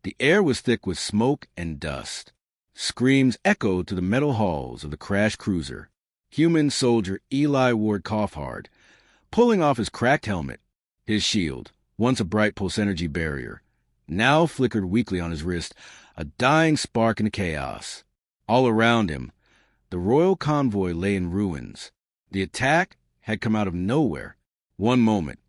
The air was thick with smoke and dust. Screams echoed through the metal halls of the crashed cruiser. Human soldier Eli Ward coughed hard, pulling off his cracked helmet. His shield, once a bright pulse-energy barrier, now flickered weakly on his wrist, a dying spark in the chaos. All around him, the royal convoy lay in ruins. The attack had come out of nowhere. One moment,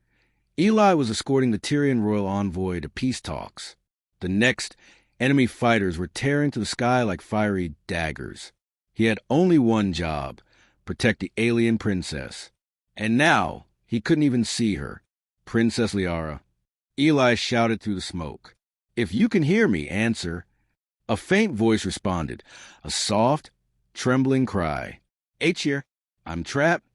Eli was escorting the Tyrian royal envoy to peace talks. The next, enemy fighters were tearing through the sky like fiery daggers. He had only one job: protect the alien princess. And now, he couldn't even see her. Princess Liara. Eli shouted through the smoke. "If you can hear me, answer." A faint voice responded, a soft, trembling cry. "H here. I'm trapped."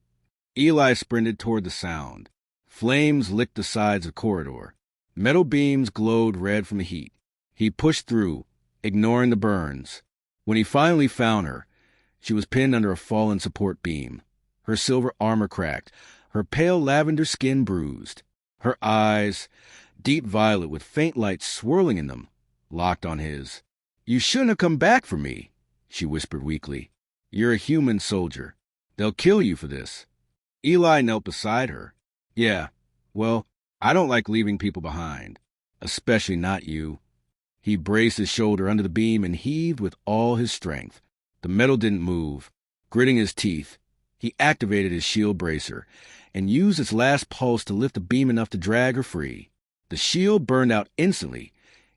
Eli sprinted toward the sound. Flames licked the sides of the corridor. Metal beams glowed red from the heat. He pushed through, ignoring the burns. When he finally found her, she was pinned under a fallen support beam, her silver armor cracked, her pale lavender skin bruised. Her eyes, deep violet with faint light swirling in them, locked on his. "You shouldn't have come back for me," she whispered weakly. "You're a human soldier. They'll kill you for this." Eli knelt beside her. "Yeah, well, I don't like leaving people behind, especially not you." He braced his shoulder under the beam and heaved with all his strength. The metal didn't move. Gritting his teeth, he activated his shield bracer and used its last pulse to lift the beam enough to drag her free. The shield burned out instantly.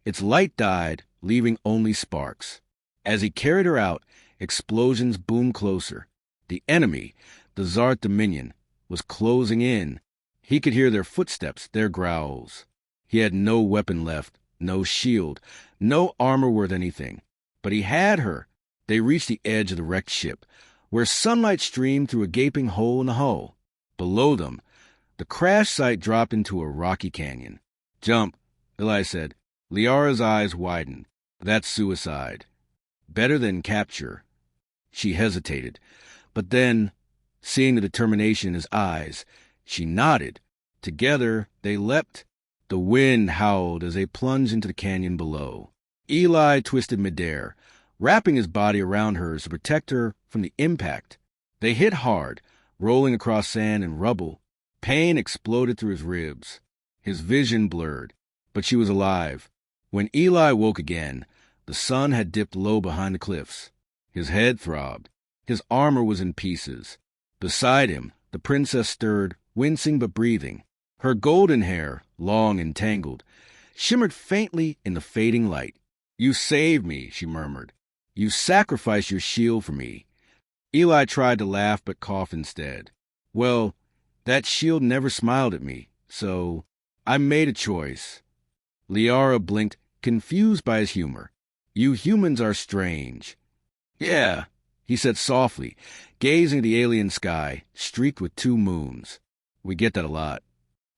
Its light died, leaving only sparks. As he carried her out, explosions boomed closer. The enemy, the Zarth Dominion, was closing in. He could hear their footsteps, their growls. He had no weapon left, no shield, no armor worth anything. But he had her. They reached the edge of the wrecked ship, where sunlight streamed through a gaping hole in the hull. Below them, the crash site dropped into a rocky canyon. "Jump," Eli said. Liara's eyes widened. "That's suicide. Better than capture." She hesitated, but then, seeing the determination in his eyes, she nodded. Together, they leapt. The wind howled as they plunged into the canyon below. Eli twisted midair, wrapping his body around hers to protect her from the impact. They hit hard, rolling across sand and rubble. Pain exploded through his ribs. His vision blurred, but she was alive. When Eli woke again, the sun had dipped low behind the cliffs. His head throbbed. His armor was in pieces. Beside him, the princess stirred, wincing but breathing. Her golden hair, long and tangled, shimmered faintly in the fading light. "You saved me," she murmured. "You sacrificed your shield for me." Eli tried to laugh but coughed instead. "Well, that shield never smiled at me, so I made a choice." Liara blinked, confused by his humor. "You humans are strange." "Yeah," he said softly, gazing at the alien sky, streaked with 2 moons. "We get that a lot."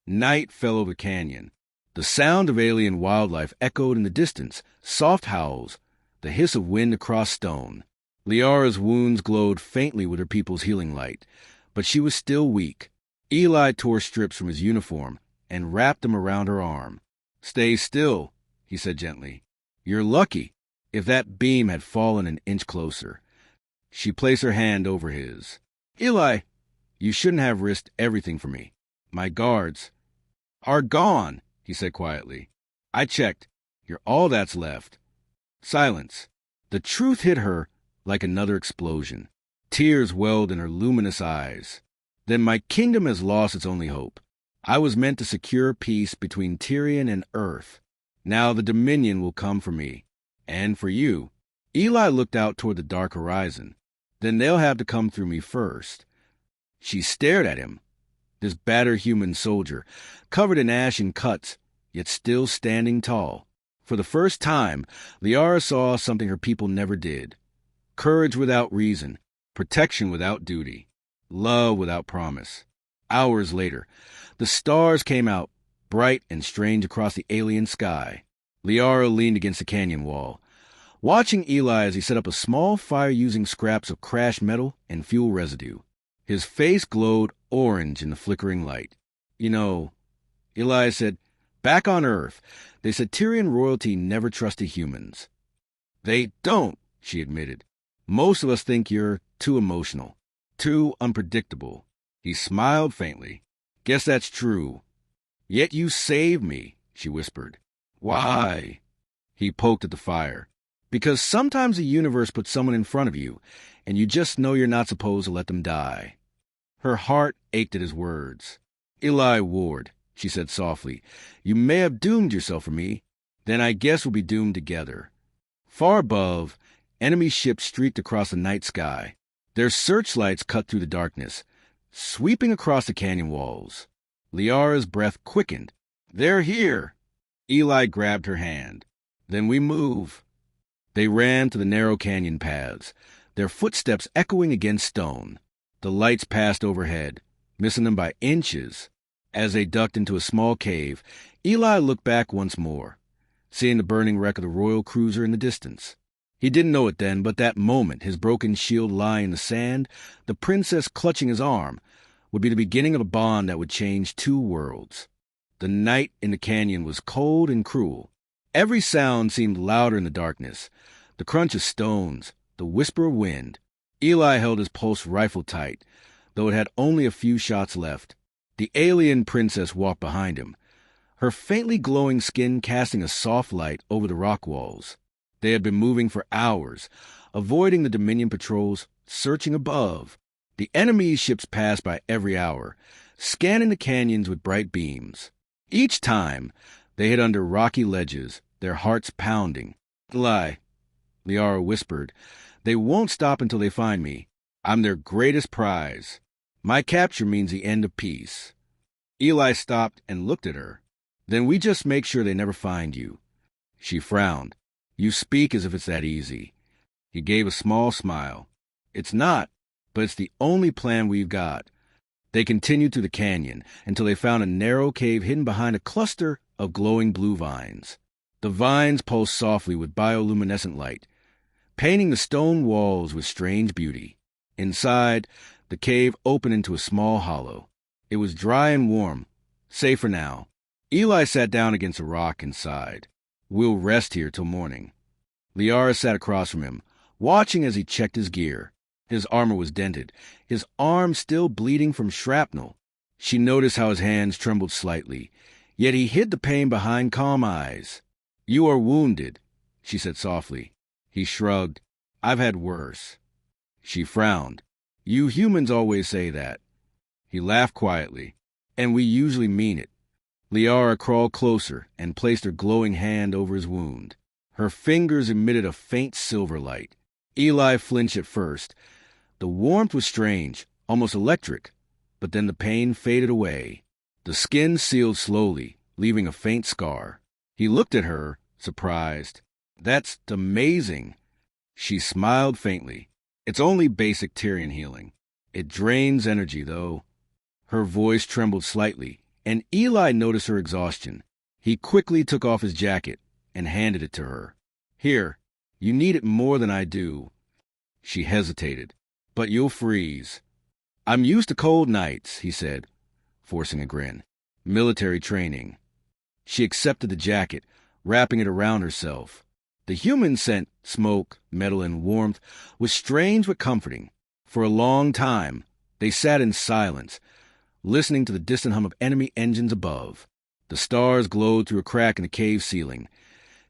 Night fell over the canyon. The sound of alien wildlife echoed in the distance, soft howls, the hiss of wind across stone. Liara's wounds glowed faintly with her people's healing light, but she was still weak. Eli tore strips from his uniform and wrapped them around her arm. "Stay still," he said gently. "You're lucky. If that beam had fallen an inch closer." She placed her hand over his. "Eli, you shouldn't have risked everything for me. My guards are gone," he said quietly. "I checked. You're all that's left." Silence. The truth hit her like another explosion. Tears welled in her luminous eyes. "Then my kingdom has lost its only hope. I was meant to secure peace between Tyrion and Earth. Now the Dominion will come for me. And for you." Eli looked out toward the dark horizon. "Then they'll have to come through me first." She stared at him. This battered human soldier, covered in ash and cuts, yet still standing tall. For the first time, Liara saw something her people never did. Courage without reason, protection without duty, love without promise. Hours later, the stars came out, bright and strange across the alien sky. Liara leaned against the canyon wall, watching Eli as he set up a small fire using scraps of crashed metal and fuel residue. His face glowed orange in the flickering light. "You know," Eli said, Back on Earth, they said Tyrian royalty never trusted humans. They don't, she admitted. Most of us think you're too emotional, too unpredictable. He smiled faintly. Guess that's true. Yet you saved me, she whispered. Why? He poked at the fire. Because sometimes the universe puts someone in front of you, and you just know you're not supposed to let them die. Her heart ached at his words. Eli Ward, she said softly, you may have doomed yourself for me. Then I guess we'll be doomed together. Far above, enemy ships streaked across the night sky. Their searchlights cut through the darkness, sweeping across the canyon walls. Liara's breath quickened. They're here. Eli grabbed her hand. Then we move. They ran to the narrow canyon paths, their footsteps echoing against stone. The lights passed overhead, missing them by inches. As they ducked into a small cave, Eli looked back once more, seeing the burning wreck of the royal cruiser in the distance. He didn't know it then, but that moment, his broken shield lying in the sand, the princess clutching his arm, would be the beginning of a bond that would change two worlds. The night in the canyon was cold and cruel. Every sound seemed louder in the darkness. The crunch of stones, the whisper of wind. Eli held his pulse rifle tight, though it had only a few shots left. The alien princess walked behind him, her faintly glowing skin casting a soft light over the rock walls. They had been moving for hours, avoiding the Dominion patrols, searching above. The enemy's ships passed by every hour, scanning the canyons with bright beams. Each time, they hid under rocky ledges, their hearts pounding. Eli, Liara whispered, they won't stop until they find me. I'm their greatest prize. My capture means the end of peace. Eli stopped and looked at her. Then we just make sure they never find you. She frowned. You speak as if it's that easy. He gave a small smile. It's not, but it's the only plan we've got. They continued through the canyon until they found a narrow cave hidden behind a cluster of glowing blue vines. The vines pulsed softly with bioluminescent light, painting the stone walls with strange beauty. Inside, the cave opened into a small hollow. It was dry and warm, safe for now. Eli sat down against a rock and sighed. We'll rest here till morning. Liara sat across from him, watching as he checked his gear. His armor was dented, his arm still bleeding from shrapnel. She noticed how his hands trembled slightly, yet he hid the pain behind calm eyes. You are wounded, she said softly. He shrugged. I've had worse. She frowned. You humans always say that. He laughed quietly. And we usually mean it. Liara crawled closer and placed her glowing hand over his wound. Her fingers emitted a faint silver light. Eli flinched at first. The warmth was strange, almost electric, but then the pain faded away. The skin sealed slowly, leaving a faint scar. He looked at her, surprised. That's amazing. She smiled faintly. It's only basic Tyrian healing. It drains energy, though. Her voice trembled slightly, and Eli noticed her exhaustion. He quickly took off his jacket and handed it to her. Here, you need it more than I do. She hesitated. But you'll freeze. I'm used to cold nights, he said, forcing a grin. Military training. She accepted the jacket, wrapping it around herself. The human scent, smoke, metal, and warmth was strange but comforting. For a long time, they sat in silence, listening to the distant hum of enemy engines above. The stars glowed through a crack in the cave ceiling.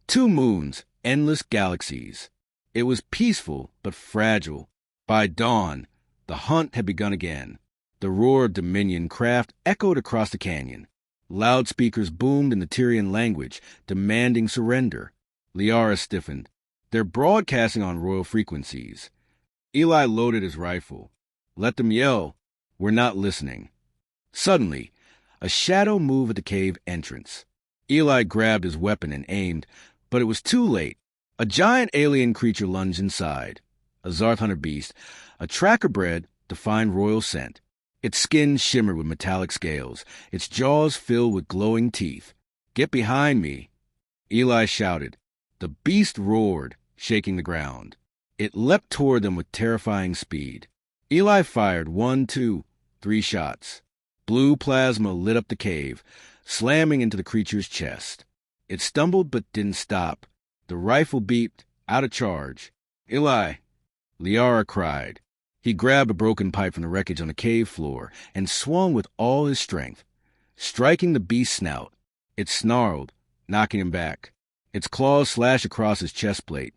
2 moons, endless galaxies. It was peaceful but fragile. By dawn, the hunt had begun again. The roar of Dominion craft echoed across the canyon. Loudspeakers boomed in the Tyrian language, demanding surrender. Liara stiffened. They're broadcasting on royal frequencies. Eli loaded his rifle. Let them yell. We're not listening. Suddenly, a shadow moved at the cave entrance. Eli grabbed his weapon and aimed, but it was too late. A giant alien creature lunged inside. A Zarth hunter beast, a tracker bred, defined royal scent. Its skin shimmered with metallic scales, its jaws filled with glowing teeth. Get behind me, Eli shouted. The beast roared, shaking the ground. It leapt toward them with terrifying speed. Eli fired 1, 2, 3 shots. Blue plasma lit up the cave. slamming into the creature's chest. It stumbled but didn't stop. The rifle beeped, out of charge. "Eli!" Liara cried. He grabbed a broken pipe from the wreckage on the cave floor and swung with all his strength, striking the beast's snout. It snarled, knocking him back. Its claws slashed across his chest plate,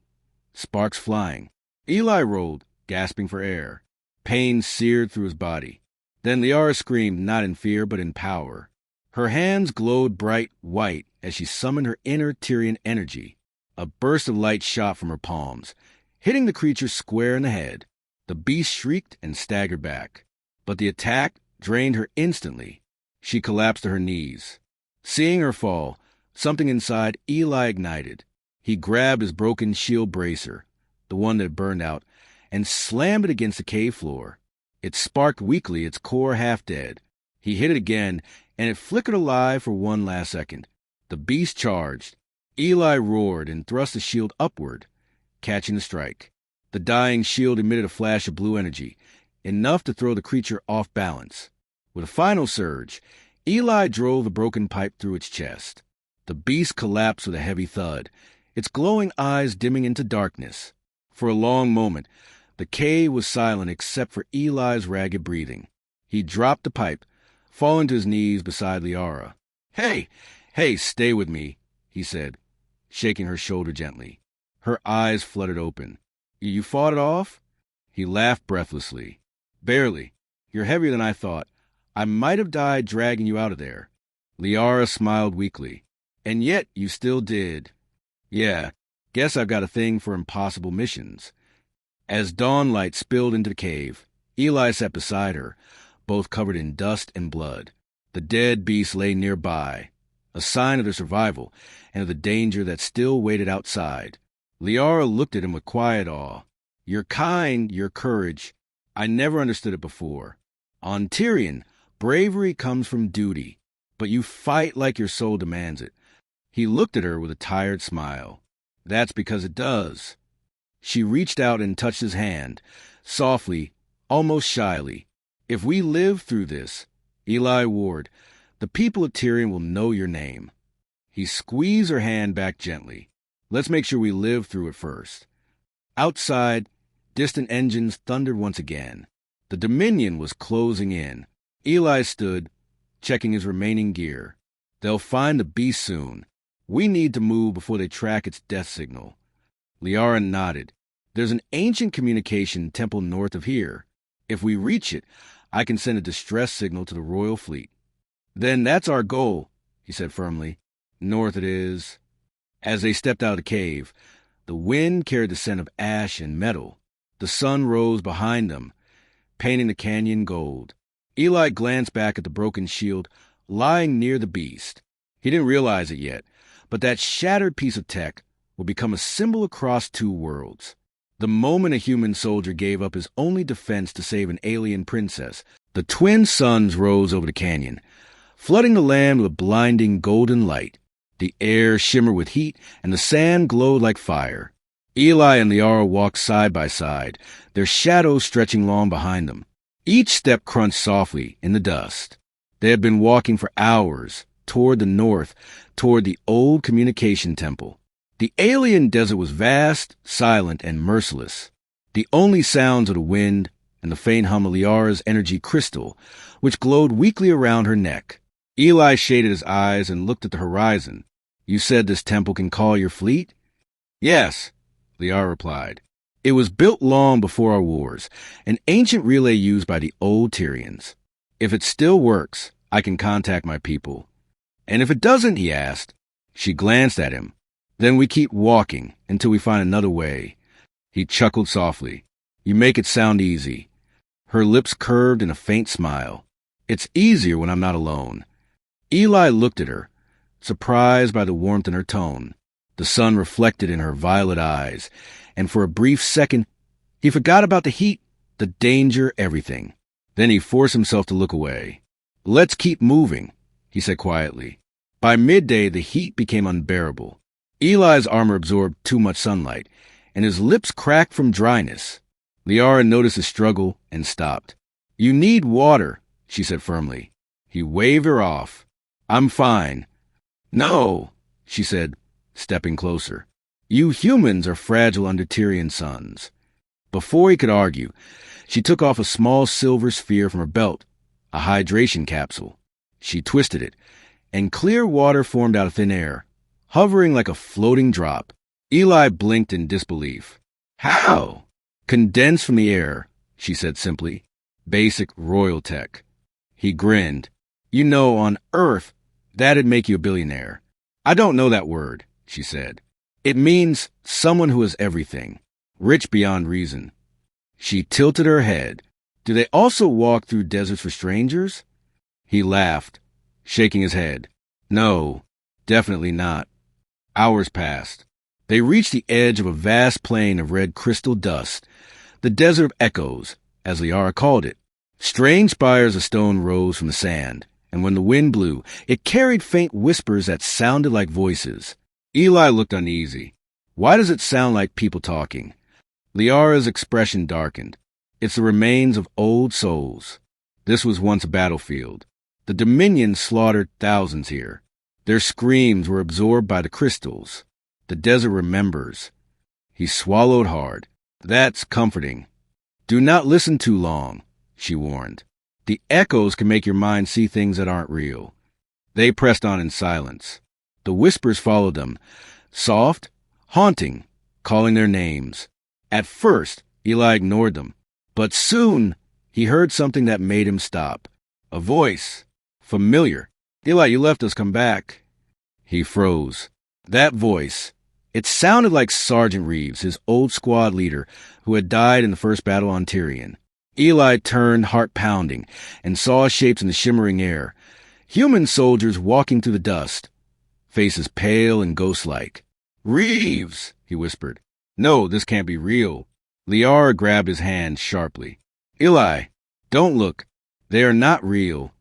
sparks flying. Eli rolled, gasping for air. Pain seared through his body. Then Liara screamed, not in fear, but in power. Her hands glowed bright white as she summoned her inner Tyrian energy. A burst of light shot from her palms, hitting the creature square in the head. The beast shrieked and staggered back. But the attack drained her instantly. She collapsed to her knees. Seeing her fall, something inside Eli ignited. He grabbed his broken shield bracer, the one that had burned out, and slammed it against the cave floor. It sparked weakly, its core half dead. He hit it again, and it flickered alive for one last second. The beast charged. Eli roared and thrust the shield upward, catching the strike. The dying shield emitted a flash of blue energy, enough to throw the creature off balance. With a final surge, Eli drove the broken pipe through its chest. The beast collapsed with a heavy thud, its glowing eyes dimming into darkness. For a long moment, the cave was silent except for Eli's ragged breathing. He dropped the pipe, falling to his knees beside Liara. Hey, stay with me," he said, shaking her shoulder gently. Her eyes fluttered open. "You fought it off?" He laughed breathlessly. "Barely. You're heavier than I thought. I might have died dragging you out of there." Liara smiled weakly. "And yet you still did." "Yeah, guess I've got a thing for impossible missions." As dawn light spilled into the cave, Eli sat beside her, both covered in dust and blood. The dead beast lay nearby, a sign of their survival and of the danger that still waited outside. Liara looked at him with quiet awe. "Your kind, your courage. I never understood it before. On Tyrion, bravery comes from duty, but you fight like your soul demands it." He looked at her with a tired smile. "That's because it does." She reached out and touched his hand, softly, almost shyly. "If we live through this," Eli warned, "the people of Tyrion will know your name." He squeezed her hand back gently. "Let's make sure we live through it first." Outside, distant engines thundered once again. The Dominion was closing in. Eli stood, checking his remaining gear. "They'll find the beast soon. We need to move before they track its death signal." Liara nodded. "There's an ancient communication temple north of here. If we reach it, I can send a distress signal to the royal fleet." "Then that's our goal," he said firmly. "North it is." As they stepped out of the cave, the wind carried the scent of ash and metal. The sun rose behind them, painting the canyon gold. Eli glanced back at the broken shield lying near the beast. He didn't realize it yet, but that shattered piece of tech would become a symbol across two worlds. The moment a human soldier gave up his only defense to save an alien princess, the twin suns rose over the canyon, flooding the land with blinding golden light. The air shimmered with heat, and the sand glowed like fire. Eli and Liara walked side by side, their shadows stretching long behind them. Each step crunched softly in the dust. They had been walking for hours, toward the north, toward the old communication temple. The alien desert was vast, silent, and merciless. The only sounds of the wind and the faint hum of Liara's energy crystal, which glowed weakly around her neck. Eli shaded his eyes and looked at the horizon. "You said this temple can call your fleet?" "Yes," Liara replied. "It was built long before our wars, an ancient relay used by the old Tyrians. If it still works, I can contact my people." "And if it doesn't?" he asked. She glanced at him. "Then we keep walking until we find another way." He chuckled softly. "You make it sound easy." Her lips curved in a faint smile. "It's easier when I'm not alone." Eli looked at her, surprised by the warmth in her tone. The sun reflected in her violet eyes, and for a brief second, he forgot about the heat, the danger, everything. Then he forced himself to look away. "Let's keep moving," he said quietly. By midday, the heat became unbearable. Eli's armor absorbed too much sunlight, and his lips cracked from dryness. Liara noticed his struggle and stopped. "You need water," she said firmly. He waved her off. I'm fine. No, she said, stepping closer. You humans are fragile under Tyrian suns. Before he could argue, she took off a small silver sphere from her belt, a hydration capsule. She twisted it, and clear water formed out of thin air, hovering like a floating drop. Eli blinked in disbelief. How? Condensed from the air, she said simply. Basic royal tech. He grinned. You know, on Earth, that'd make you a billionaire. I don't know that word, she said. It means someone who has everything, rich beyond reason. She tilted her head. Do they also walk through deserts for strangers? He laughed, shaking his head. No, definitely not. Hours passed. They reached the edge of a vast plain of red crystal dust, the Desert of Echoes, as Liara called it. Strange spires of stone rose from the sand, and when the wind blew, it carried faint whispers that sounded like voices. Eli looked uneasy. Why does it sound like people talking? Liara's expression darkened. It's the remains of old souls. This was once a battlefield. The Dominion slaughtered thousands here. Their screams were absorbed by the crystals. The desert remembers. He swallowed hard. That's comforting. Do not listen too long, she warned. The echoes can make your mind see things that aren't real. They pressed on in silence. The whispers followed them, soft, haunting, calling their names. At first, Eli ignored them, but soon he heard something that made him stop. A voice. Familiar. Eli, you left us, come back. He froze. That voice. It sounded like Sergeant Reeves, his old squad leader, who had died in the first battle on Tyrion. Eli turned, heart pounding, and saw shapes in the shimmering air. Human soldiers walking through the dust, faces pale and ghost-like. Reeves, he whispered. No, this can't be real. Liara grabbed his hand sharply. Eli, don't look. They are not real.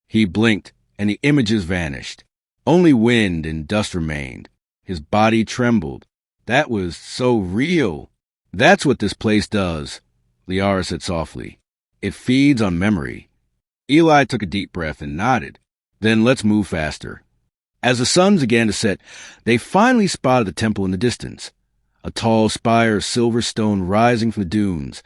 He blinked, and the images vanished. Only wind and dust remained. His body trembled. That was so real. That's what this place does, Liara said softly. It feeds on memory. Eli took a deep breath and nodded. Then let's move faster. As the sun began to set, they finally spotted the temple in the distance. A tall spire of silver stone rising from the dunes,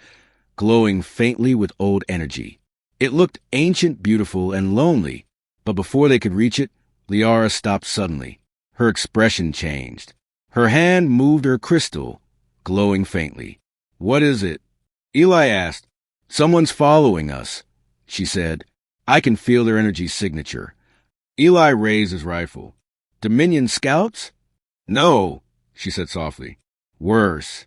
glowing faintly with old energy. It looked ancient, beautiful, and lonely, but before they could reach it, Liara stopped suddenly. Her expression changed. Her hand moved her crystal, glowing faintly. What is it? Eli asked. Someone's following us, she said. I can feel their energy signature. Eli raised his rifle. Dominion scouts? No, she said softly. Worse.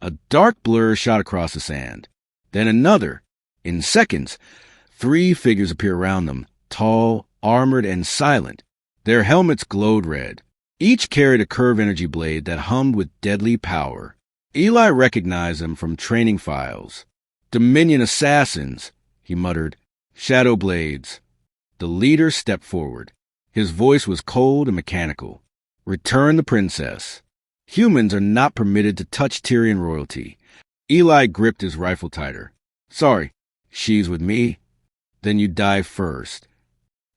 A dark blur shot across the sand. Then another. In seconds, 3 figures appeared around them, tall, armored, and silent. Their helmets glowed red. Each carried a curved energy blade that hummed with deadly power. Eli recognized them from training files. Dominion assassins, he muttered. Shadow blades. The leader stepped forward. His voice was cold and mechanical. Return the princess. Humans are not permitted to touch Tyrian royalty. Eli gripped his rifle tighter. Sorry, she's with me. Then you die first.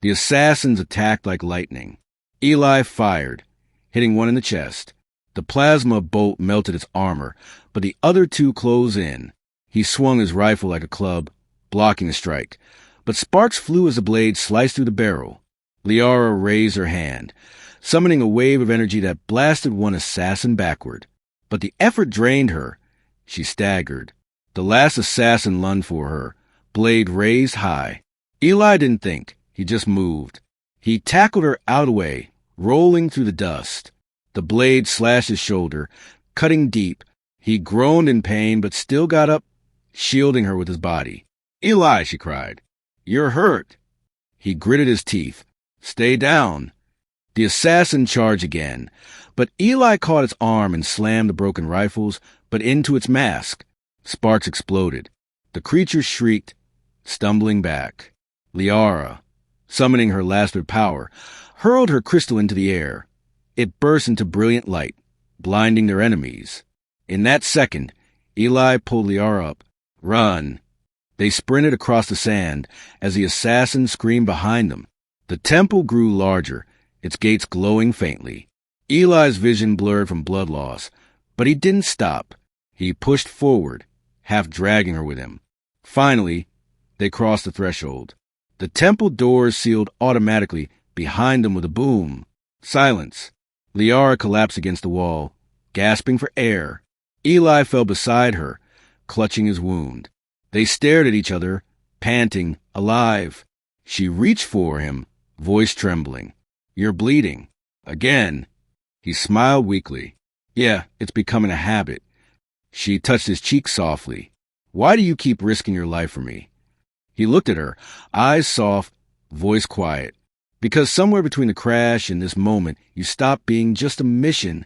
The assassins attacked like lightning. Eli fired, hitting one in the chest. The plasma bolt melted its armor, but the other 2 closed in. He swung his rifle like a club, blocking the strike. But sparks flew as the blade sliced through the barrel. Liara raised her hand, summoning a wave of energy that blasted one assassin backward. But the effort drained her. She staggered. The last assassin lunged for her, blade raised high. Eli didn't think. He just moved. He tackled her out of the way, rolling through the dust. The blade slashed his shoulder, cutting deep. He groaned in pain, but still got up, shielding her with his body. Eli, she cried. You're hurt. He gritted his teeth. Stay down. The assassin charged again, but Eli caught its arm and slammed the broken rifles, but into its mask. Sparks exploded. The creature shrieked, stumbling back. Liara, summoning her last bit of power, hurled her crystal into the air. It burst into brilliant light, blinding their enemies. In that second, Eli pulled Liara up. Run. They sprinted across the sand as the assassin screamed behind them. The temple grew larger, its gates glowing faintly. Eli's vision blurred from blood loss, but he didn't stop. He pushed forward, half dragging her with him. Finally, they crossed the threshold. The temple doors sealed automatically behind them with a boom. Silence. Liara collapsed against the wall, gasping for air. Eli fell beside her, clutching his wound. They stared at each other, panting, alive. She reached for him, voice trembling. "You're bleeding." "Again." He smiled weakly. "Yeah, it's becoming a habit." She touched his cheek softly. "Why do you keep risking your life for me?" He looked at her, eyes soft, voice quiet. "Because somewhere between the crash and this moment, you stopped being just a mission."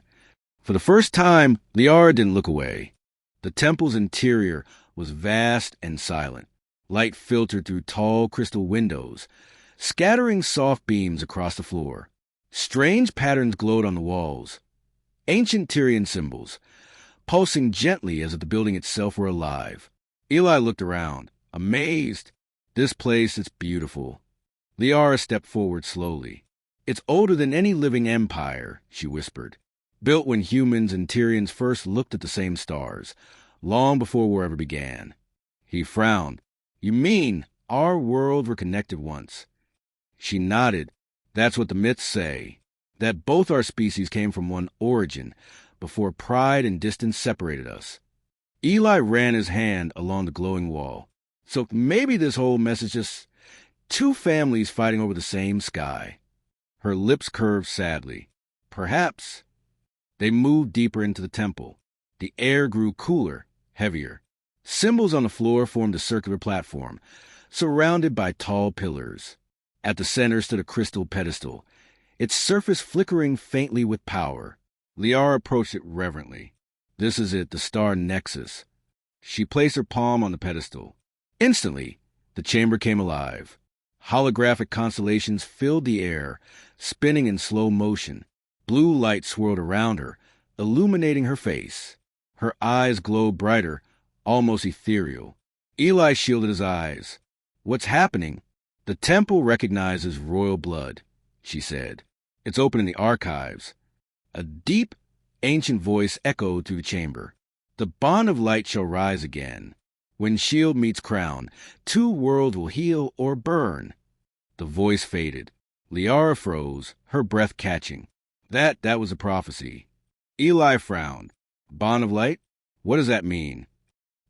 For the first time, Liara didn't look away. The temple's interior was vast and silent. Light filtered through tall crystal windows, scattering soft beams across the floor. Strange patterns glowed on the walls. Ancient Tyrian symbols, pulsing gently as if the building itself were alive. Eli looked around, amazed. "This place is beautiful." Liara stepped forward slowly. "It's older than any living empire," she whispered. "Built when humans and Tyrians first looked at the same stars, long before war ever began." He frowned. "You mean our worlds were connected once?" She nodded. "That's what the myths say, that both our species came from one origin, before pride and distance separated us." Eli ran his hand along the glowing wall. "So maybe this whole mess is just two families fighting over the same sky." Her lips curved sadly. "Perhaps." They moved deeper into the temple. The air grew cooler, heavier. Symbols on the floor formed a circular platform, surrounded by tall pillars. At the center stood a crystal pedestal, its surface flickering faintly with power. Liara approached it reverently. "This is it, the star nexus." She placed her palm on the pedestal. Instantly, the chamber came alive. Holographic constellations filled the air, spinning in slow motion. Blue light swirled around her, illuminating her face. Her eyes glowed brighter, almost ethereal. Eli shielded his eyes. "What's happening?" "The temple recognizes royal blood," she said. "It's open in the archives." A deep, ancient voice echoed through the chamber. "The bond of light shall rise again. When shield meets crown, two worlds will heal or burn." The voice faded. Liara froze, her breath catching. That was a prophecy. Eli frowned. "Bond of light? What does that mean?"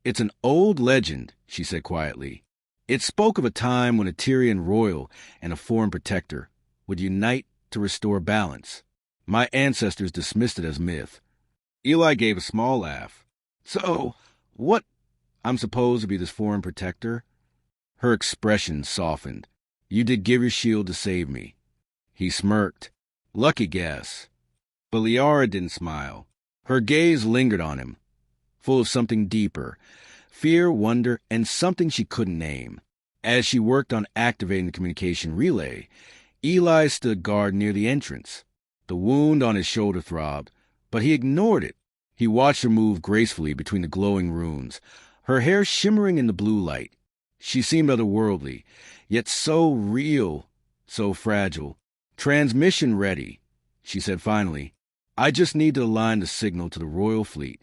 "It's an old legend," she said quietly. "It spoke of a time when a Tyrian royal and a foreign protector would unite to restore balance. My ancestors dismissed it as myth." Eli gave a small laugh. "So, what? I'm supposed to be this foreign protector?" Her expression softened. "You did give your shield to save me." He smirked. "Lucky guess." But Liara didn't smile. Her gaze lingered on him, full of something deeper, fear, wonder, and something she couldn't name. As she worked on activating the communication relay, Eli stood guard near the entrance. The wound on his shoulder throbbed, but he ignored it. He watched her move gracefully between the glowing runes, her hair shimmering in the blue light. She seemed otherworldly, yet so real, so fragile. "Transmission ready," she said finally. "I just need to align the signal to the royal fleet."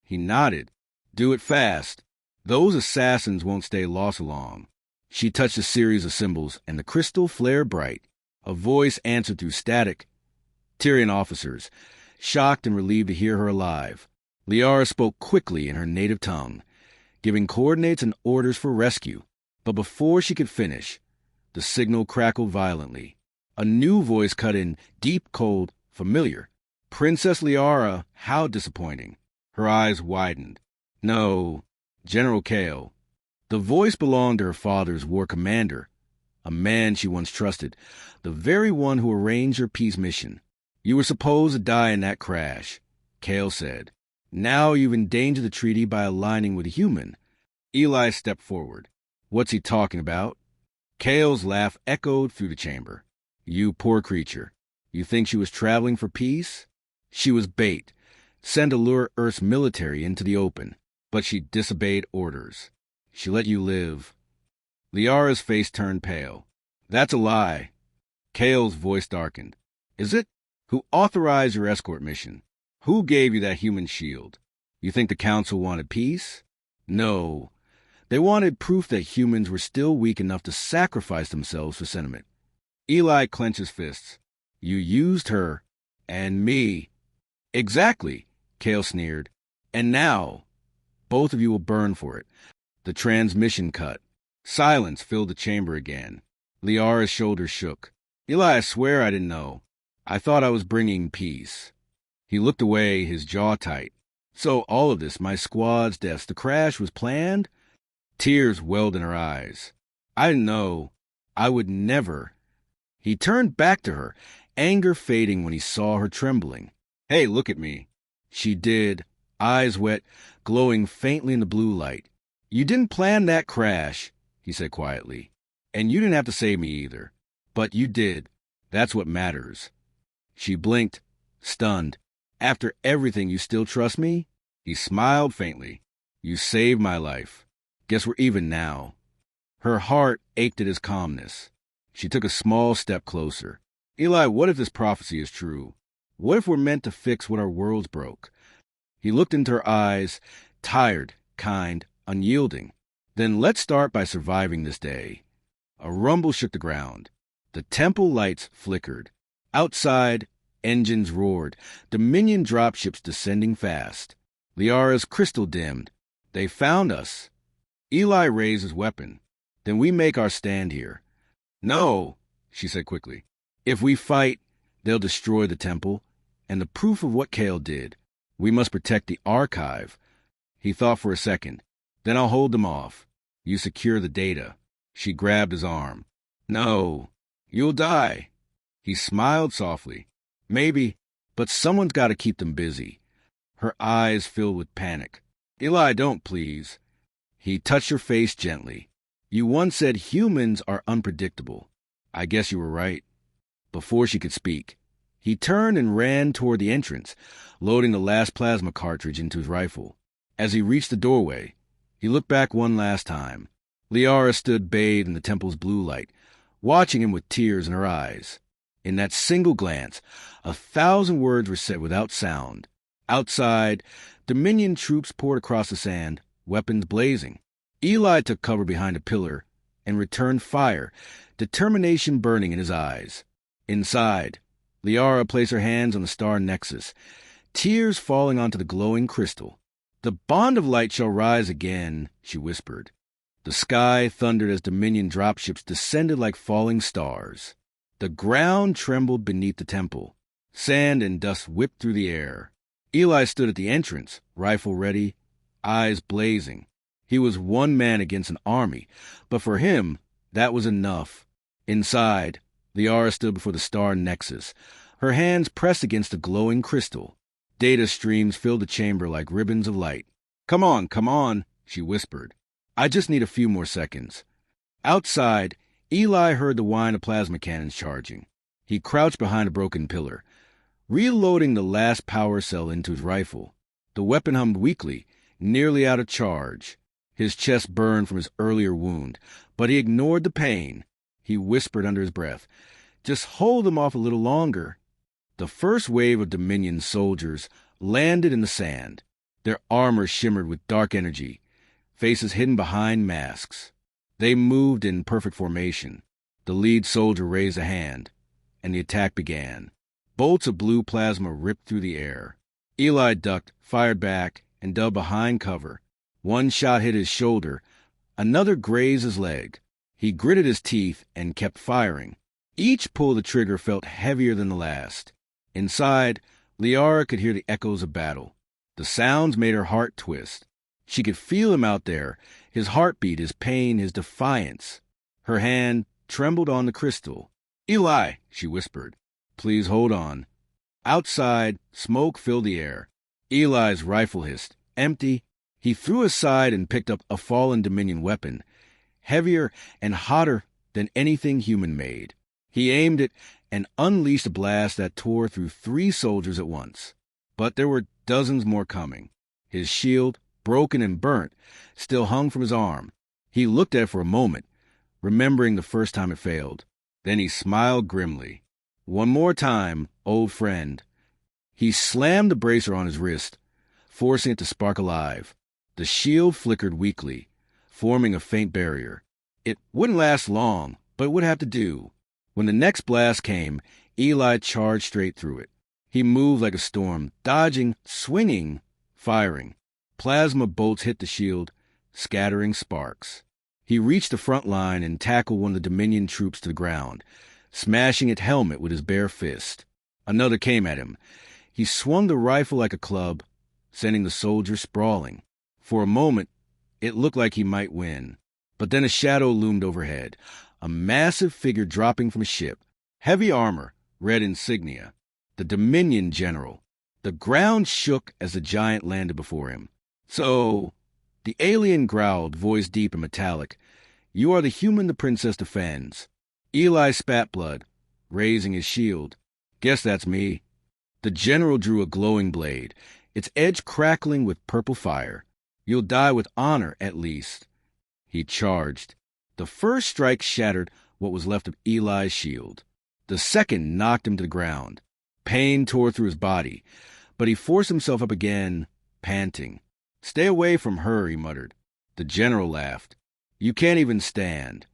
He nodded. "Do it fast. Those assassins won't stay lost long." She touched a series of symbols, and the crystal flared bright. A voice answered through static. Tyrian officers, shocked and relieved to hear her alive. Liara spoke quickly in her native tongue, giving coordinates and orders for rescue. But before she could finish, the signal crackled violently. A new voice cut in, deep, cold, familiar. "Princess Liara, how disappointing." Her eyes widened. "No, General Kale." The voice belonged to her father's war commander, a man she once trusted, the very one who arranged her peace mission. "You were supposed to die in that crash," Kale said. "Now you've endangered the treaty by aligning with a human." Eli stepped forward. "What's he talking about?" Kale's laugh echoed through the chamber. "You poor creature. You think she was traveling for peace? She was bait, sent to lure Earth's military into the open. But she disobeyed orders. She let you live." Liara's face turned pale. "That's a lie." Kale's voice darkened. Is it? Who authorized your escort mission? Who gave you that human shield? You think the Council wanted peace? No. They wanted proof that humans were still weak enough to sacrifice themselves for sentiment. Eli clenched his fists. You used her. And me. Exactly, Kale sneered. And now, both of you will burn for it. The transmission cut. Silence filled the chamber again. Liara's shoulders shook. Eli, I swear I didn't know. I thought I was bringing peace. He looked away, his jaw tight. So all of this, my squad's deaths, the crash was planned? Tears welled in her eyes. I didn't know. I would never. He turned back to her, anger fading when he saw her trembling. Hey, look at me. She did, eyes wet, glowing faintly in the blue light. You didn't plan that crash, he said quietly. And you didn't have to save me either. But you did. That's what matters. She blinked, stunned. After everything, you still trust me? He smiled faintly. You saved my life. Guess we're even now. Her heart ached at his calmness. She took a small step closer. Eli, what if this prophecy is true? What if we're meant to fix what our worlds broke? He looked into her eyes, tired, kind, unyielding. Then let's start by surviving this day. A rumble shook the ground. The temple lights flickered. Outside, engines roared, Dominion dropships descending fast. Liara's crystal dimmed. They found us. Eli raised his weapon. Then we make our stand here. No, she said quickly. If we fight, they'll destroy the temple, and the proof of what Kale did. We must protect the archive. He thought for a second. Then I'll hold them off. You secure the data. She grabbed his arm. No, you'll die. He smiled softly. Maybe, but someone's got to keep them busy. Her eyes filled with panic. Eli, don't, please. He touched her face gently. You once said humans are unpredictable. I guess you were right. Before she could speak, he turned and ran toward the entrance, loading the last plasma cartridge into his rifle. As he reached the doorway, he looked back one last time. Liara stood bathed in the temple's blue light, watching him with tears in her eyes. In that single glance, 1,000 words were said without sound. Outside, Dominion troops poured across the sand, weapons blazing. Eli took cover behind a pillar and returned fire, determination burning in his eyes. Inside, Liara placed her hands on the star nexus, tears falling onto the glowing crystal. The bond of light shall rise again, she whispered. The sky thundered as Dominion dropships descended like falling stars. The ground trembled beneath the temple. Sand and dust whipped through the air. Eli stood at the entrance, rifle ready, eyes blazing. He was one man against an army, but for him, that was enough. Inside, Liara stood before the star nexus, her hands pressed against the glowing crystal. Data streams filled the chamber like ribbons of light. Come on, she whispered. I just need a few more seconds. Outside, Eli heard the whine of plasma cannons charging. He crouched behind a broken pillar, reloading the last power cell into his rifle. The weapon hummed weakly, nearly out of charge. His chest burned from his earlier wound, but he ignored the pain. He whispered under his breath, "Just hold them off a little longer." The first wave of Dominion soldiers landed in the sand. Their armor shimmered with dark energy, faces hidden behind masks. They moved in perfect formation. The lead soldier raised a hand, and the attack began. Bolts of blue plasma ripped through the air. Eli ducked, fired back, and dove behind cover. One shot hit his shoulder, another grazed his leg. He gritted his teeth and kept firing. Each pull of the trigger felt heavier than the last. Inside, Liara could hear the echoes of battle. The sounds made her heart twist. She could feel him out there, his heartbeat, his pain, his defiance. Her hand trembled on the crystal. "Eli," she whispered, "please hold on." Outside, smoke filled the air. Eli's rifle hissed, empty. He threw aside and picked up a fallen Dominion weapon, heavier and hotter than anything human-made. He aimed it and unleashed a blast that tore through 3 soldiers at once. But there were dozens more coming. His shield, broken and burnt, still hung from his arm. He looked at it for a moment, remembering the first time it failed. Then he smiled grimly. "One more time, old friend." He slammed the bracer on his wrist, forcing it to spark alive. The shield flickered weakly, forming a faint barrier. It wouldn't last long, but it would have to do. When the next blast came, Eli charged straight through it. He moved like a storm, dodging, swinging, firing. Plasma bolts hit the shield, scattering sparks. He reached the front line and tackled one of the Dominion troops to the ground, smashing its helmet with his bare fist. Another came at him. He swung the rifle like a club, sending the soldier sprawling. For a moment, it looked like he might win. But then a shadow loomed overhead, a massive figure dropping from a ship. Heavy armor, red insignia. The Dominion general. The ground shook as the giant landed before him. "So," the alien growled, voice deep and metallic, "you are the human the princess defends." Eli spat blood, raising his shield. "Guess that's me." The general drew a glowing blade, its edge crackling with purple fire. "You'll die with honor, at least." He charged. The first strike shattered what was left of Eli's shield. The second knocked him to the ground. Pain tore through his body, but he forced himself up again, panting. "Stay away from her," he muttered. The general laughed. "You can't even stand."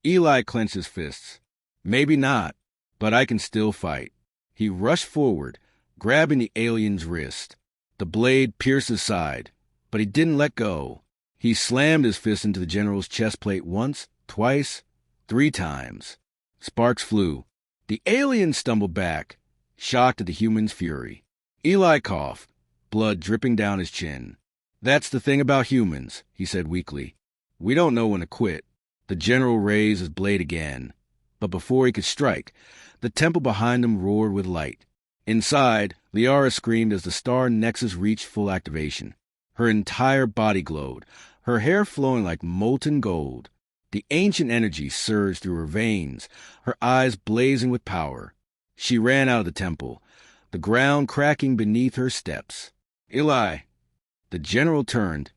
Eli clenched his fists. "Maybe not, but I can still fight." He rushed forward, grabbing the alien's wrist. The blade pierced his side, but he didn't let go. He slammed his fist into the general's chest plate once, twice, 3 times. Sparks flew. The alien stumbled back, shocked at the human's fury. Eli coughed, blood dripping down his chin. "That's the thing about humans," he said weakly. "We don't know when to quit." The general raised his blade again, but before he could strike, the temple behind him roared with light. Inside, Liara screamed as the star nexus reached full activation. Her entire body glowed, her hair flowing like molten gold. The ancient energy surged through her veins, her eyes blazing with power. She ran out of the temple, the ground cracking beneath her steps. "Eli!" The general turned.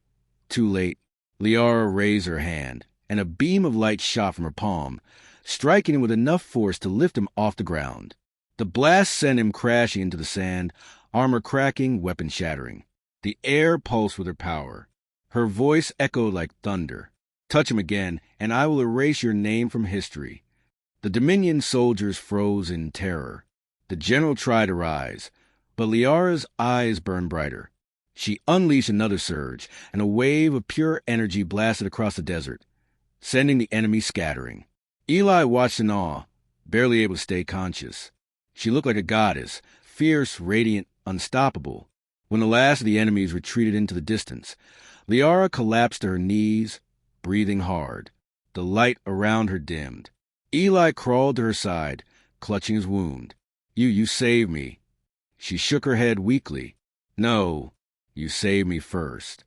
Too late. Liara raised her hand, and a beam of light shot from her palm, striking him with enough force to lift him off the ground. The blast sent him crashing into the sand, armor cracking, weapon shattering. The air pulsed with her power. Her voice echoed like thunder. "Touch him again, and I will erase your name from history." The Dominion soldiers froze in terror. The general tried to rise, but Liara's eyes burned brighter. She unleashed another surge, and a wave of pure energy blasted across the desert, sending the enemy scattering. Eli watched in awe, barely able to stay conscious. She looked like a goddess, fierce, radiant, unstoppable. When the last of the enemies retreated into the distance, Liara collapsed to her knees, breathing hard. The light around her dimmed. Eli crawled to her side, clutching his wound. You saved me." She shook her head weakly. "No, you saved me first."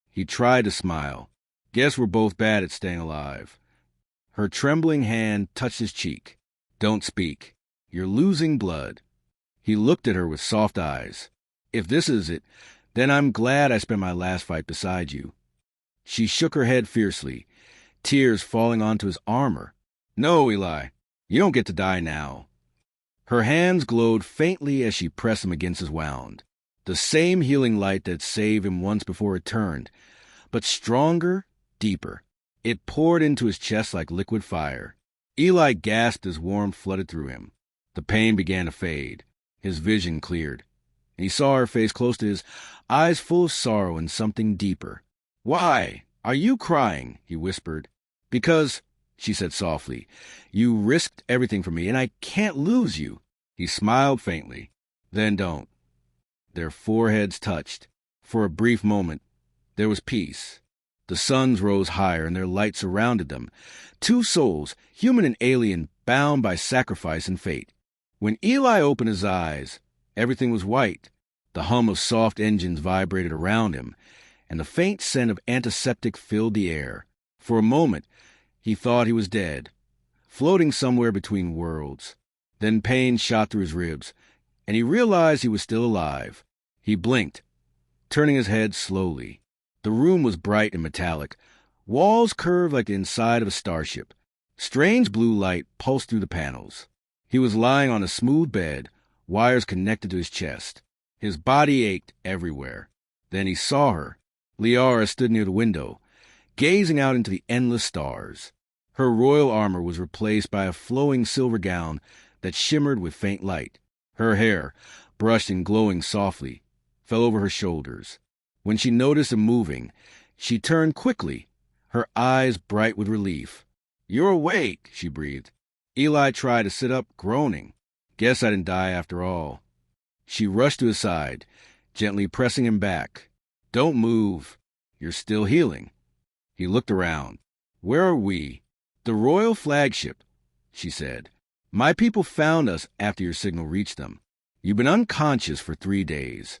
He tried to smile. "Guess we're both bad at staying alive." Her trembling hand touched his cheek. "Don't speak. You're losing blood." He looked at her with soft eyes. "If this is it, then I'm glad I spent my last fight beside you." She shook her head fiercely, tears falling onto his armor. "No, Eli, you don't get to die now." Her hands glowed faintly as she pressed him against his wound. The same healing light that saved him once before returned, but stronger, deeper. It poured into his chest like liquid fire. Eli gasped as warmth flooded through him. The pain began to fade. His vision cleared. He saw her face close to his, eyes full of sorrow and something deeper. "Why? Are you crying?" he whispered. "Because," she said softly, "you risked everything for me, and I can't lose you." He smiled faintly. "Then don't." Their foreheads touched. For a brief moment, there was peace. The suns rose higher, and their light surrounded them. 2 souls, human and alien, bound by sacrifice and fate. When Eli opened his eyes, everything was white. The hum of soft engines vibrated around him, and the faint scent of antiseptic filled the air. For a moment, he thought he was dead, floating somewhere between worlds. Then pain shot through his ribs, and he realized he was still alive. He blinked, turning his head slowly. The room was bright and metallic. Walls curved like the inside of a starship. Strange blue light pulsed through the panels. He was lying on a smooth bed, wires connected to his chest. His body ached everywhere. Then he saw her. Liara stood near the window, gazing out into the endless stars. Her royal armor was replaced by a flowing silver gown that shimmered with faint light. Her hair, brushed and glowing softly, fell over her shoulders. When she noticed him moving, she turned quickly, her eyes bright with relief. "You're awake," she breathed. Eli tried to sit up, groaning. "Guess I didn't die after all." She rushed to his side, gently pressing him back. "Don't move. You're still healing." He looked around. "Where are we?" "The royal flagship," she said. "My people found us after your signal reached them. You've been unconscious for 3 days."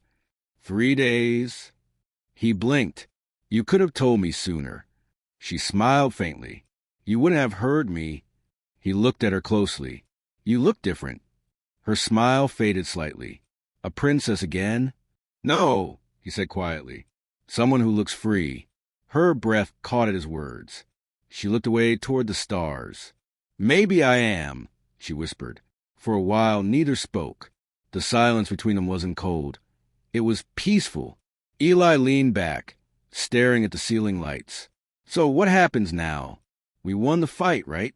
3 days? He blinked. "You could have told me sooner." She smiled faintly. "You wouldn't have heard me." He looked at her closely. "You look different." Her smile faded slightly. "A princess again?" "No," he said quietly. "Someone who looks free." Her breath caught at his words. She looked away toward the stars. "Maybe I am," she whispered. For a while, neither spoke. The silence between them wasn't cold. It was peaceful. Eli leaned back, staring at the ceiling lights. "So what happens now? We won the fight, right?"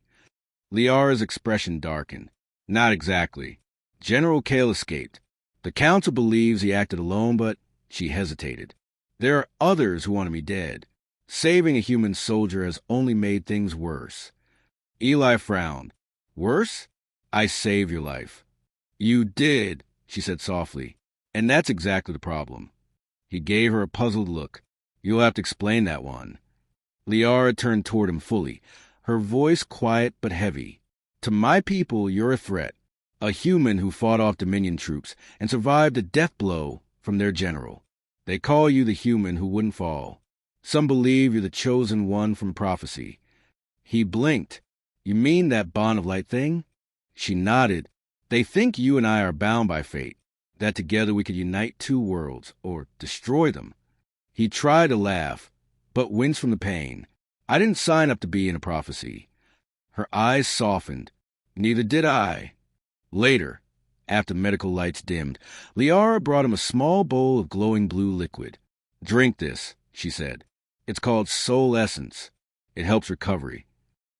Liara's expression darkened. "Not exactly. General Kale escaped. The council believes he acted alone, but..." She hesitated. "There are others who want me dead. Saving a human soldier has only made things worse." Eli frowned. "Worse? I saved your life." "You did," she said softly. "And that's exactly the problem." He gave her a puzzled look. "You'll have to explain that one." Liara turned toward him fully, her voice quiet but heavy. "To my people, you're a threat. A human who fought off Dominion troops and survived a death blow from their general. They call you the human who wouldn't fall. Some believe you're the chosen one from prophecy." He blinked. "You mean that bond of light thing?" She nodded. "They think you and I are bound by fate, that together we could unite 2 worlds, or destroy them." He tried to laugh, but winced from the pain. "I didn't sign up to be in a prophecy." Her eyes softened. "Neither did I." Later, after medical lights dimmed, Liara brought him a small bowl of glowing blue liquid. "Drink this," she said. "It's called Soul Essence. It helps recovery."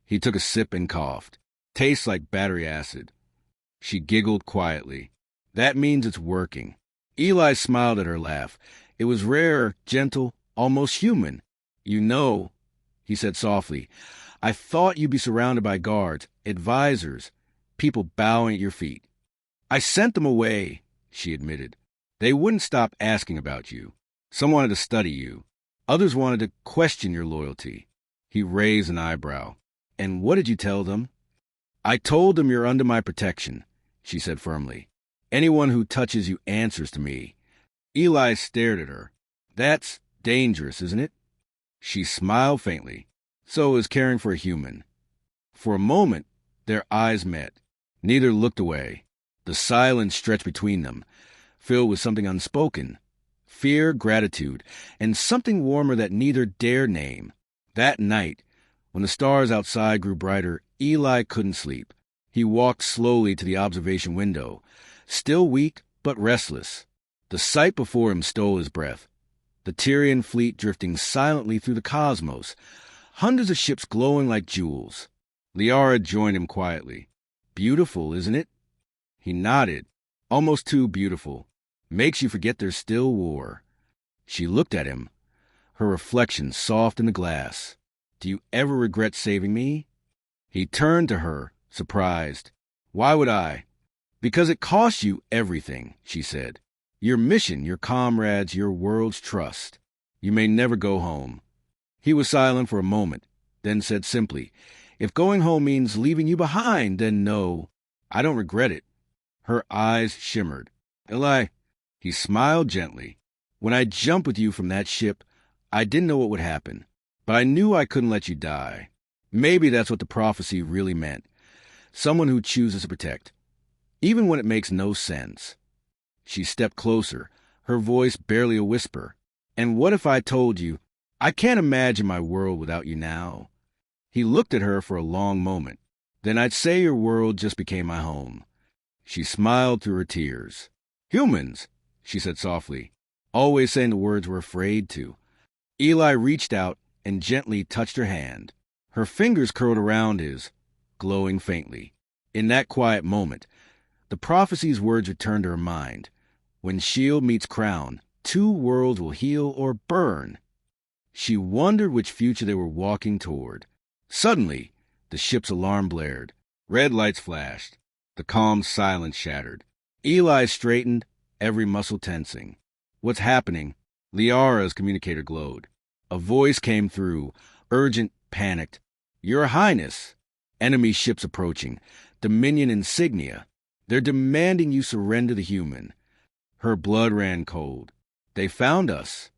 He took a sip and coughed. "Tastes like battery acid." She giggled quietly. "That means it's working." Eli smiled at her laugh. It was rare, gentle, almost human. "You know," he said softly, "I thought you'd be surrounded by guards, advisors, people bowing at your feet." "I sent them away," she admitted. "They wouldn't stop asking about you. Some wanted to study you. Others wanted to question your loyalty." He raised an eyebrow. "And what did you tell them?" "I told them you're under my protection," she said firmly. "Anyone who touches you answers to me." Eli stared at her. "That's dangerous, isn't it?" She smiled faintly. "So is caring for a human." For a moment, their eyes met. Neither looked away. The silence stretched between them, filled with something unspoken. Fear, gratitude, and something warmer that neither dared name. That night, when the stars outside grew brighter, Eli couldn't sleep. He walked slowly to the observation window, still weak but restless. The sight before him stole his breath. The Tyrian fleet drifting silently through the cosmos, hundreds of ships glowing like jewels. Liara joined him quietly. "Beautiful, isn't it?" He nodded. "Almost too beautiful. Makes you forget there's still war." She looked at him, her reflection soft in the glass. "Do you ever regret saving me?" He turned to her, surprised. "Why would I?" "Because it cost you everything," she said. "Your mission, your comrades, your world's trust. You may never go home." He was silent for a moment, then said simply, "If going home means leaving you behind, then no, I don't regret it." Her eyes shimmered. "Eli," he smiled gently, "when I jumped with you from that ship, I didn't know what would happen, but I knew I couldn't let you die. Maybe that's what the prophecy really meant. Someone who chooses to protect, even when it makes no sense." She stepped closer, her voice barely a whisper. "And what if I told you, I can't imagine my world without you now?" He looked at her for a long moment. Then I'd say your world just became my home. She smiled through her tears. Humans, she said softly, always saying the words we're afraid to. Eli reached out and gently touched her hand. Her fingers curled around his, glowing faintly. In that quiet moment, the prophecy's words returned to her mind. When shield meets crown, two worlds will heal or burn. She wondered which future they were walking toward. Suddenly, the ship's alarm blared. Red lights flashed. The calm silence shattered. Eli straightened, every muscle tensing. What's happening? Liara's communicator glowed. A voice came through, urgent, panicked. Your Highness! Enemy ships approaching. Dominion insignia. They're demanding you surrender the human. Her blood ran cold. They found us.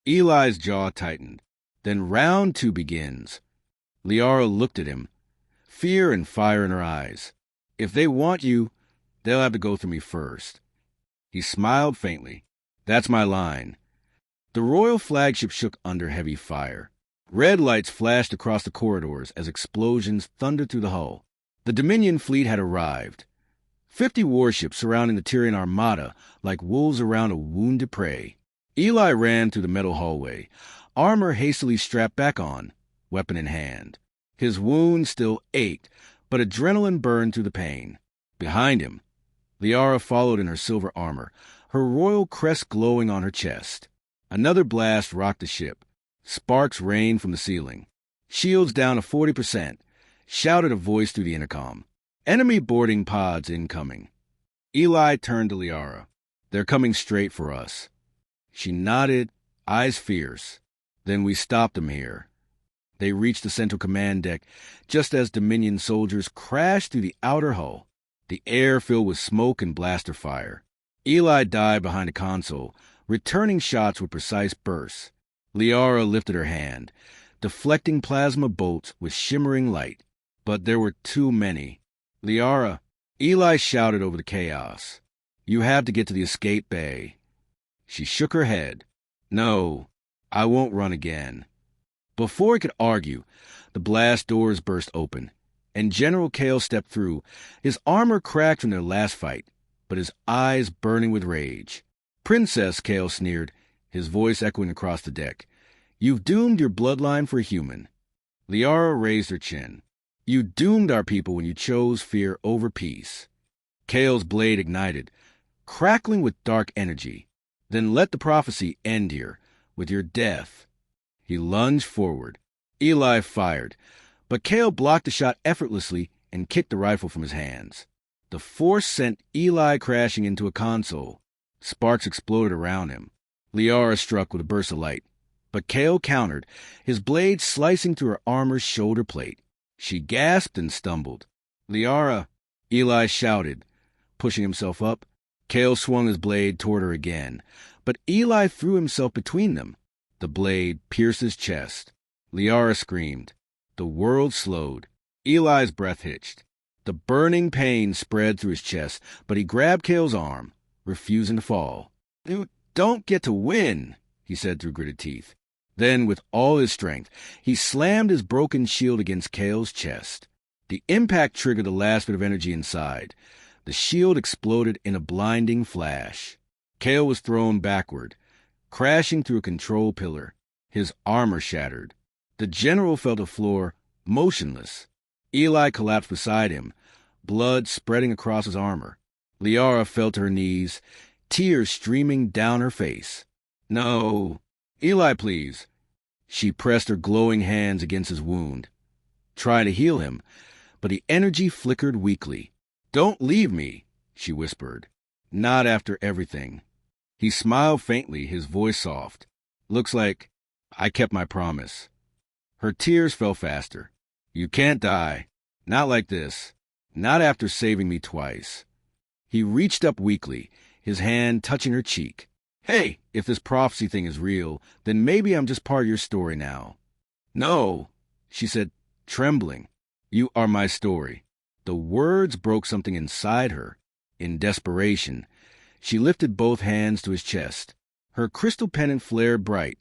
Eli's jaw tightened. Then round two begins. Liara looked at him, fear and fire in her eyes. If they want you, they'll have to go through me first. He smiled faintly. That's my line. The royal flagship shook under heavy fire. Red lights flashed across the corridors as explosions thundered through the hull. The Dominion fleet had arrived. 50 warships surrounding the Tyrian armada like wolves around a wounded prey. Eli ran through the metal hallway, armor hastily strapped back on, weapon in hand. His wound still ached, but adrenaline burned through the pain. Behind him, Liara followed in her silver armor, her royal crest glowing on her chest. Another blast rocked the ship. Sparks rained from the ceiling. Shields down to 40%, shouted a voice through the intercom. Enemy boarding pods incoming. Eli turned to Liara. They're coming straight for us. She nodded, eyes fierce. Then we stopped them here. They reached the central command deck just as Dominion soldiers crashed through the outer hull, the air filled with smoke and blaster fire. Eli dived behind a console, returning shots with precise bursts. Liara lifted her hand, deflecting plasma bolts with shimmering light. But there were too many. Liara, Eli shouted over the chaos. You have to get to the escape bay. She shook her head. No, I won't run again. Before he could argue, the blast doors burst open, and General Kale stepped through. His armor cracked from their last fight, but his eyes burning with rage. Princess, Kale sneered, his voice echoing across the deck. You've doomed your bloodline for a human. Liara raised her chin. You doomed our people when you chose fear over peace. Kale's blade ignited, crackling with dark energy. Then let the prophecy end here, with your death. He lunged forward. Eli fired, but Kale blocked the shot effortlessly and kicked the rifle from his hands. The force sent Eli crashing into a console. Sparks exploded around him. Liara struck with a burst of light, but Kale countered, his blade slicing through her armor's shoulder plate. She gasped and stumbled. Liara, Eli shouted, pushing himself up. Kale swung his blade toward her again, but Eli threw himself between them. The blade pierced his chest. Liara screamed. The world slowed. Eli's breath hitched. The burning pain spread through his chest, but he grabbed Kale's arm, refusing to fall. You don't get to win, he said through gritted teeth. Then, with all his strength, he slammed his broken shield against Kale's chest. The impact triggered the last bit of energy inside. The shield exploded in a blinding flash. Kale was thrown backward, crashing through a control pillar. His armor shattered. The general fell to the floor, motionless. Eli collapsed beside him, blood spreading across his armor. Liara fell to her knees, tears streaming down her face. No. Eli, please. She pressed her glowing hands against his wound, trying to heal him, but the energy flickered weakly. Don't leave me, she whispered. Not after everything. He smiled faintly, his voice soft. Looks like I kept my promise. Her tears fell faster. You can't die. Not like this. Not after saving me twice. He reached up weakly, his hand touching her cheek. Hey, if this prophecy thing is real, then maybe I'm just part of your story now. No, she said, trembling. You are my story. The words broke something inside her. In desperation, she lifted both hands to his chest. Her crystal pendant flared bright,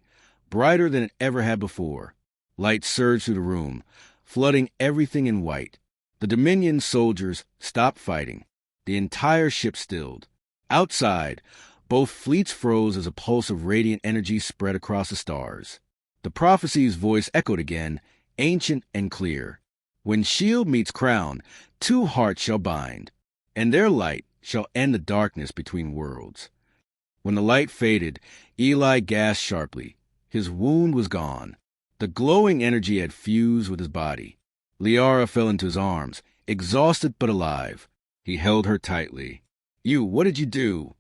brighter than it ever had before. Light surged through the room, flooding everything in white. The Dominion soldiers stopped fighting. The entire ship stilled. Outside, both fleets froze as a pulse of radiant energy spread across the stars. The prophecy's voice echoed again, ancient and clear. When shield meets crown, two hearts shall bind, and their light shall end the darkness between worlds. When the light faded, Eli gasped sharply. His wound was gone. The glowing energy had fused with his body. Liara fell into his arms, exhausted but alive. He held her tightly. What did you do?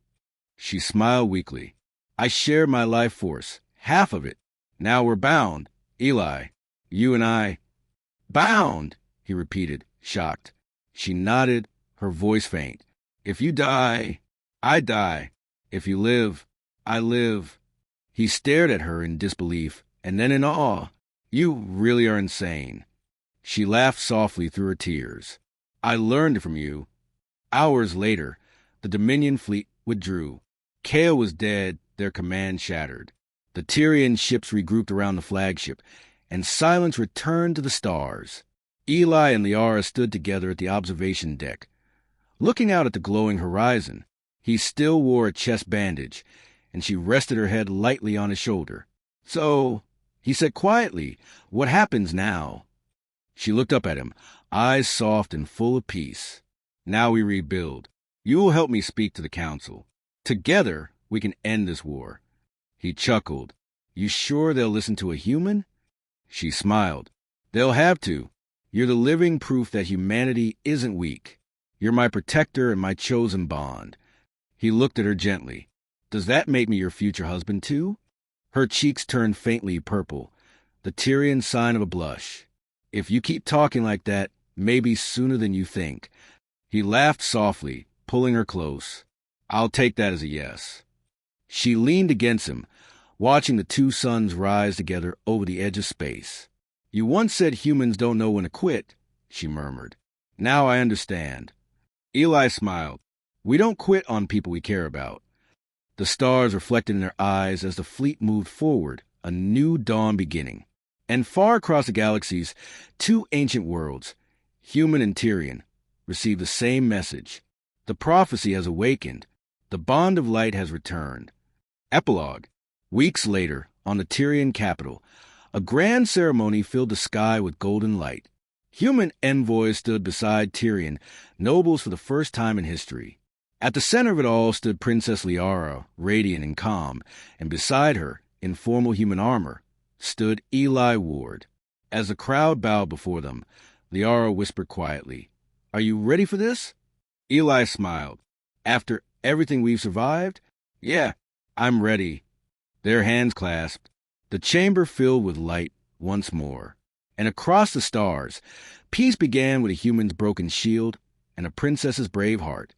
She smiled weakly. I shared my life force, half of it. Now we're bound. Eli, you and I. Bound, he repeated, shocked. She nodded, her voice faint. If you die, I die. If you live, I live. He stared at her in disbelief, and then in awe. You really are insane. She laughed softly through her tears. I learned it from you. Hours later, the Dominion fleet withdrew. Kale was dead, their command shattered. The Tyrian ships regrouped around the flagship, and silence returned to the stars. Eli and Liara stood together at the observation deck. Looking out at the glowing horizon, he still wore a chest bandage, and she rested her head lightly on his shoulder. So, he said quietly, what happens now? She looked up at him, eyes soft and full of peace. Now we rebuild. You will help me speak to the council. Together, we can end this war. He chuckled. You sure they'll listen to a human? She smiled. They'll have to. You're the living proof that humanity isn't weak. You're my protector and my chosen bond. He looked at her gently. Does that make me your future husband, too? Her cheeks turned faintly purple, the Tyrian sign of a blush. If you keep talking like that, maybe sooner than you think. He laughed softly, pulling her close. I'll take that as a yes. She leaned against him, watching the two suns rise together over the edge of space. You once said humans don't know when to quit, she murmured. Now I understand. Eli smiled. We don't quit on people we care about. The stars reflected in their eyes as the fleet moved forward, a new dawn beginning. And far across the galaxies, two ancient worlds, human and Tyrian, received the same message. The prophecy has awakened. The bond of light has returned. Epilogue. Weeks later, on the Tyrian capital, a grand ceremony filled the sky with golden light. Human envoys stood beside Tyrian, nobles for the first time in history. At the center of it all stood Princess Liara, radiant and calm, and beside her, in formal human armor, stood Eli Ward. As the crowd bowed before them, Liara whispered quietly, Are you ready for this? Eli smiled. After everything we've survived? Yeah, I'm ready. Their hands clasped. The chamber filled with light once more. And across the stars, peace began with a human's broken shield and a princess's brave heart.